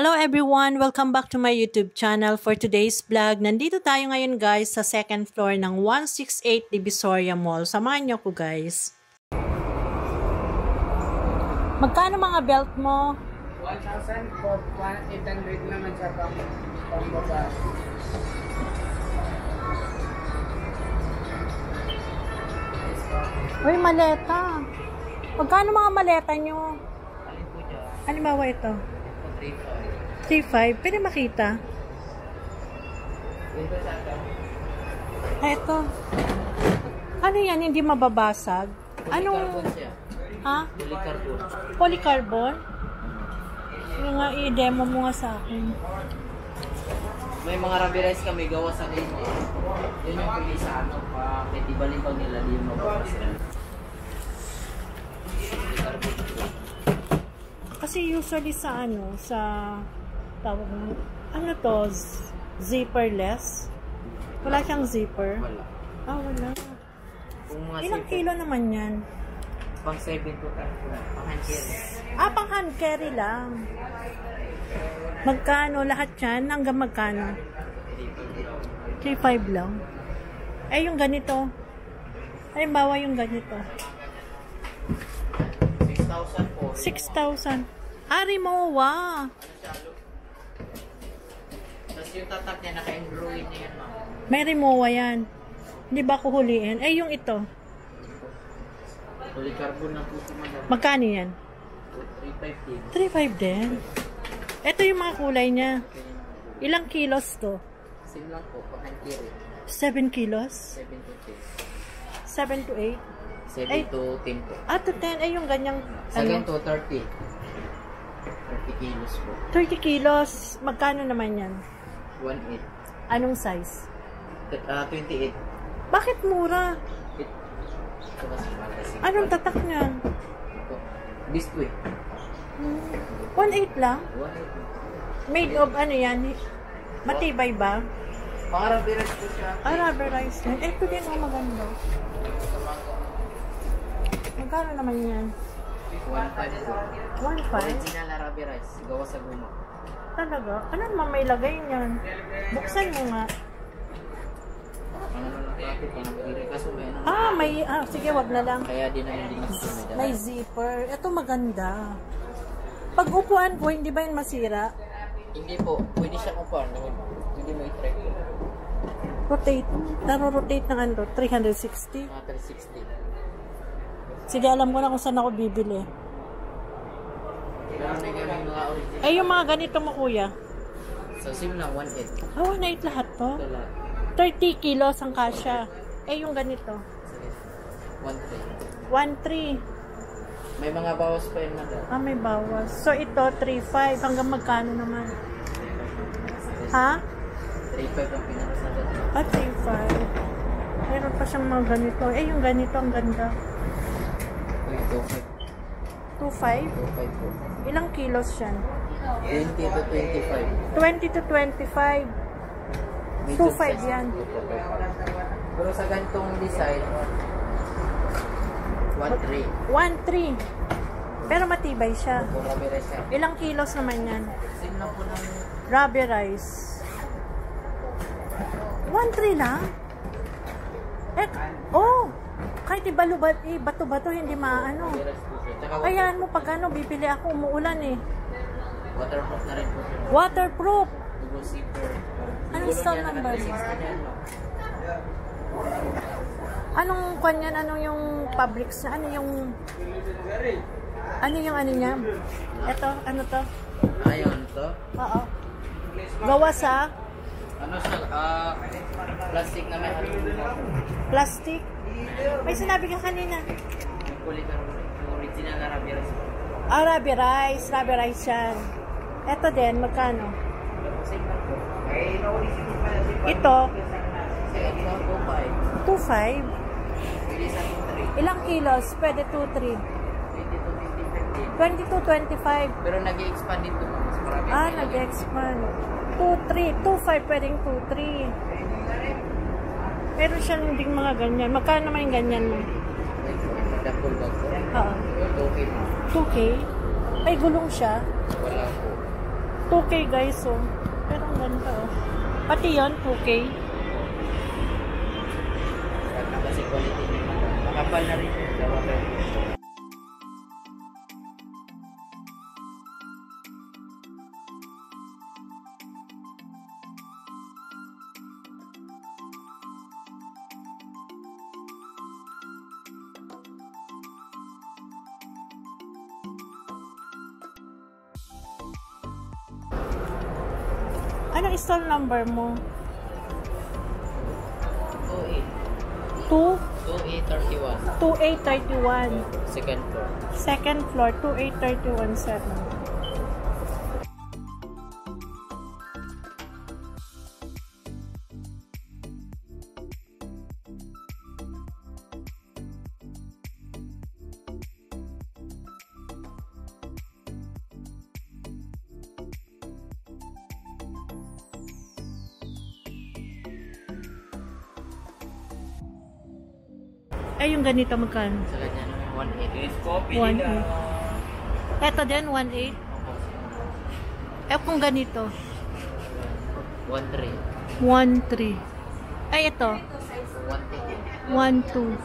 Hello everyone! Welcome back to my YouTube channel. For today's vlog, nandito tayo ngayon guys sa second floor ng 168 Divisoria Mall. Samahan niyo ko guys. Magkano mga belt mo? 1,000 for 800 naman sa pambaba. Uy, maleta. Magkano mga maleta nyo? Halimbawa ito. 3.5. Pwede makita. Ito. Ano yan? Hindi mababasag? Anong? Ha? Polycarbon. Polycarbon? Yung nga, i-demo mo nga sa akin. May mga rubberized kami gawa sa lane. Yun yung pili sa ano. Kahit ibalin pag nila, di yung mababasag. Kasi usually sa ano, sa tawag mo, ano to, zipperless? Wala siyang zipper? Wala. Ah, wala. Kung mga Ilang kilo naman yan? Pang 7 to 10. Pang hand carry. Ah, pang hand carry lang. Magkano lahat yan? Hanggang magkano? 3.5 lang. Eh, yung ganito. Halimbawa yung ganito. 6,000 po. 6,000. Ah, Rimowa. Tapos yung tatak niya, naka-embroid niya yan, ma'am. May Rimowa yan. Hindi ba ko huliin? Eh, yung ito. Polycarbon na po si madam. Magkano yan? 350. 3.5 din. Ito yung mga kulay niya. Ilang kilos to? Same lang po, pang hand carry. 7 kilos? 7 to 7 to 8? 10. 7 Ay. to 10 po. Ah, to 10. Ay, yung ganyang, Sa ano? ganito, 30. 30 kilos po. 30 kilos. Magkano naman yan? 1.8. Anong size? 28. Bakit mura? Ito kasi magazine. Anong tatak niyan? Ito. Biscuit. 1.8 lang? 1.8. Made of ano yan? Matibay ba? Para biras po siya. Ah, rubberized yan. Eh, ito din ang maganda. Magkano naman yan? 1.5 po. 1.5? Original na rubberized. Gawa sa guma. Talaga? Ano naman may lagay niyan? Buksan mo nga. Ano na lang natin, pinabili. Kaso may ano. Ah, may... Ah, sige, wag na lang. Kaya din namin din gusto may May zipper. Ito maganda. Pag upuan ko, hindi ba yun masira? Hindi po. Pwede siya upuan. Hindi mo i-try po. Rotate. Naro-rotate ng ano, 360. Mga 360. Sige, alam ko na kung saan ako bibili. Meron na kami mga original. Eh, yung mga ganito mo, kuya. So, sim lang, 1.8. Ah, 1.8 lahat to? Ito lang. 30 kilos ang kasya. Eh, yung ganito. Sige. 1.3. 1.3. May mga bawas pa yun, madam. Ah, may bawas. So, ito, 3.5. Hanggang magkano naman? Ha? 3.5 ang pinakasagat. Ah, 3.5. Meron pa siyang mga ganito. Eh, yung ganito, ang ganda. 2.5. 2.5? 2.5 po. Ilang kilos yan? 20 to 25. 20 to 25. Medium 2.5 size yan. po po. Pero sa ganitong design, 1.3. 1.3. Pero matibay siya. Kung rubberized siya. Ilang kilos naman yan? Sim lang po ng Rubberized. 1.3 lang? Eh, oh! Kahit bato-bato, hindi maano. rubberized po siya. Tsaka Ayan mo, pag ano, bibili ako, umuulan eh. waterproof na rin po siya. Waterproof! Double zipper. Anong style number? 360 na yan, no? Anong kanyan, anong yung fabrics na, ano yung ano niya? Ito, ano to? Ayun to. Oo. Gawa sa Ano siya? Plastic na may plastic. May sinabi ka kanina. yung polycarbon. Yung original na rubberized. Ah, rubberized yan. Ito din, magkano? Same lang po. Ito, Sige, ito 2.5. 2.5. Pwede sa 3. Ilang kilos? Pwede 2.3. 20 to 20 to 25. pero nag-i-expand dito. Mas marami. Ah, nag-expand. 2.3. 2.5 pwedeng 2.3. Meron siyang ding mga ganyan. Magkano naman yung ganyan mo? Double bag po. Oo. 2K. 2K? Ay, gulong siya. Wala po. 2K guys, oh. Pero ang ganda, oh. Pati yun, 2K. Ganda kasi quality niya. Makapal na rin yung gawa. Anong stall number mo? 2831. 2831. Second floor. Second floor, 28317. Eh, yung ganito magkano? Sa kanya naman 1.8. 1.8. Eto din, 1.8. Eh, kung ganito? 1.3. 1.3. Ay, ito. 1.2. 1.2.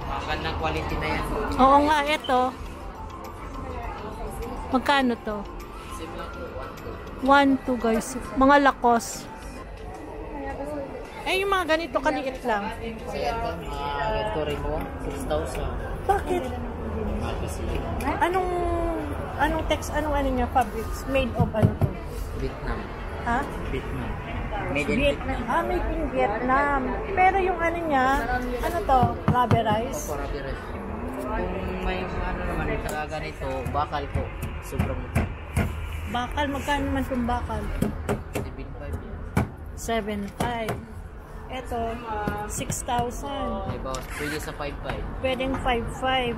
Magandang quality na yan. Oo nga, ito. Magkano to? Same lang po, 1.2 1.2. guys. Mga lakos. Eh, yung mga ganito kaliit lang. So yan po, ito rin mo, 6,000. Bakit? Kasi Anong text, ano niya, fabrics? Made of ano to? Vietnam. Ha? Vietnam. Made in Vietnam. Ah, made in Vietnam. Pero yung ano niya, ano to? Rubberized? Opo, rubberized. Kung may ano naman, talaga nito, bakal po. Sobrang Bakal, magkano naman itong bakal? 7.5 yan. 7.5. Ito, 6,000. May bawas. Pwede sa 5.5. Pwedeng 5.5.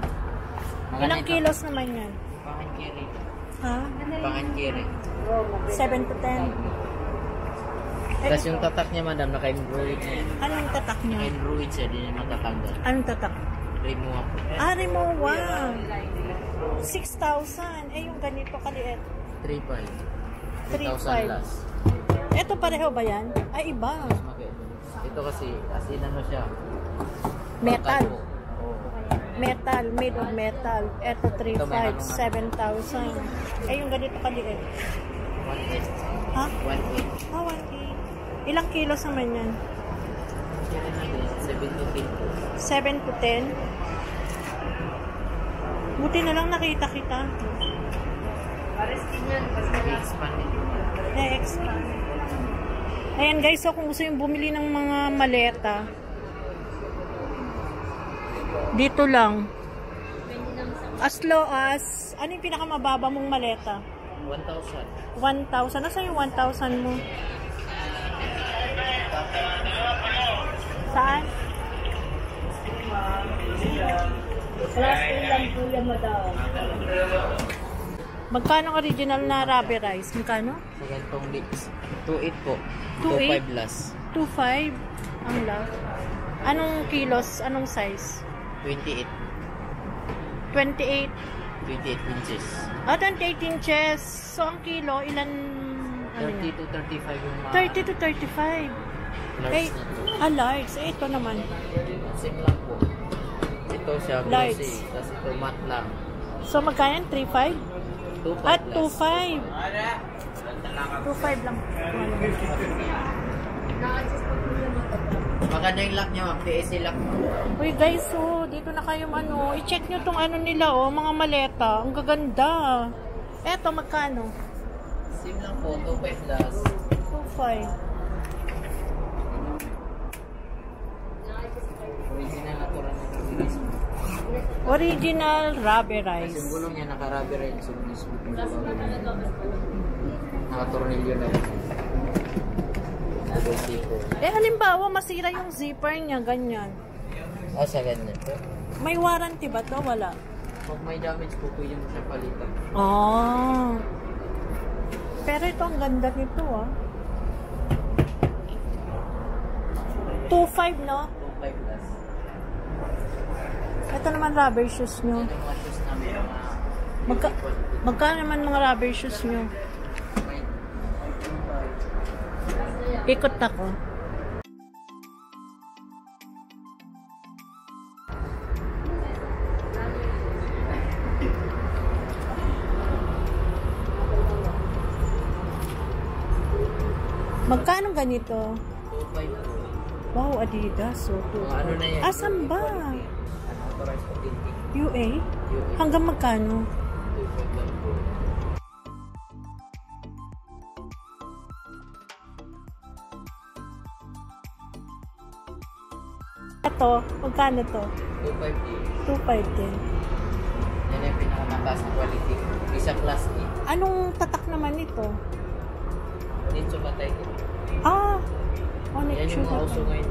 Ilang kilos naman yan? Pangangkiri. Ha? Pangangkiri. 7 to 10. Tapos yung tatak niya, madam, naka-embroid niya. Anong tatak niya? Naka-embroid siya, di niya matatanggal. Anong tatak? Remove ako. Ah, Remo, wow. 6,000. Eh, yung ganito kaliit. 3.5. 3.5. 3,000 last. Ito pareho ba yan? Ay, iba. Okay. Ito kasi, as in ano siya. Metal. Bakal po. Oo. Metal, made of metal. Ito 3.5, 7,000. Eh, yung ganito kaliit. 1.8. Ha? 1.8. Ah, 1.8. Ilang kilos naman yan? 7 to 10 po. 7 to 10? Buti na lang nakita kita. I-expand nito. Na-expand. Ayan guys, so kung gusto yung bumili ng mga maleta, dito lang. As low as, ano yung pinakamababa mong maleta? 1,000. 1,000. Nasaan yung 1,000 mo? Saan? Class A lang po yan, madam. Magkano ang original na rubberized? Magkano? Sa gantong lips. 2.8 po. 2.8? 2.5 last. 2.5 ang love. Anong kilos? Anong size? 28. 28. 28 inches. Ah, 28 inches. So, ang kilo, ilan? 30 to 35 yung mga 30 to 35. large Eh, na to. large. Eh, ito naman. Same lang po. Ito siya, Large. glossy. Tapos ito matte lang. So, magkano? 3.5? 2.5 At last. 2.5. 2.5 lang. Maganda yung lock niya, ma'am. PSC lock. Uy guys, so, dito na kayo i-check nyo tong ano nila, oh, mga maleta. Ang gaganda. Eto, magkano? Same lang po, 2.5 last. 2.5. Original na to rin ng release. Original Kasi rubberized. yung gulong niya naka-rubberized. So, mismo. Naka-tornilyo na yun. Double zipper. Eh, halimbawa, masira yung zipper niya, ganyan. Ah, sa ganyan po. May warranty ba to? Wala. Pag may damage po, pwede mo siya palitan. Oh. Pero ito, ang ganda nito, ah. 2.5, no? 2.5 last. Ito naman rubber shoes nyo. Ito yung mga shoes namin, mga Magkano naman mga rubber shoes nyo? Ikot ako. Magkano ganito? 2.5. Wow, Adidas. So, Mga ano na yan? asan ba? Unauthorized authentic. UA? UA. Hanggang magkano? 2.1. Ito, magkano to? 2.5. 2.5 din. Yan yung pinakamataas na quality. Isa class A. Anong tatak naman ito? Nitsu Matay. Ah! Yan yung mga uso ngayon.